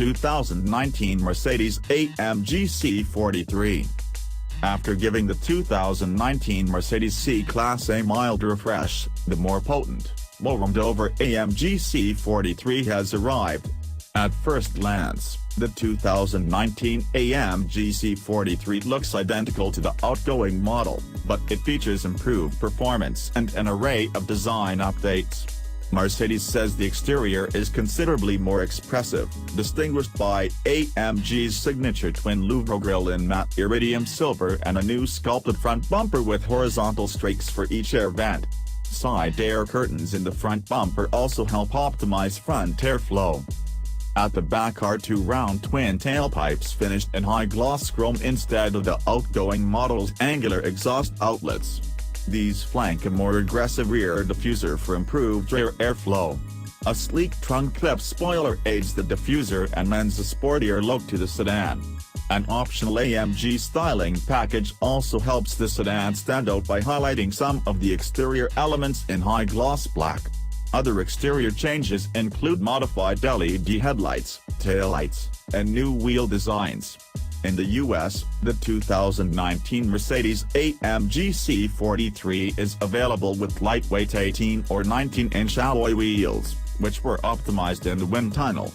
2019 Mercedes-AMG C43. After giving the 2019 Mercedes C-Class a mild refresh, the more potent, warmed-over AMG C43 has arrived. At first glance, the 2019 AMG C43 looks identical to the outgoing model, but it features improved performance and an array of design updates. Mercedes says the exterior is considerably more expressive, distinguished by AMG's signature twin louvre grille in matte iridium silver and a new sculpted front bumper with horizontal streaks for each air vent. Side air curtains in the front bumper also help optimize front airflow. At the back are two round twin tailpipes finished in high-gloss chrome instead of the outgoing model's angular exhaust outlets. These flank a more aggressive rear diffuser for improved rear airflow. A sleek trunk clip spoiler aids the diffuser and lends a sportier look to the sedan. An optional AMG styling package also helps the sedan stand out by highlighting some of the exterior elements in high-gloss black. Other exterior changes include modified LED headlights, taillights, and new wheel designs. In the US, the 2019 Mercedes-AMG C43 is available with lightweight 18 or 19-inch alloy wheels, which were optimized in the wind tunnel.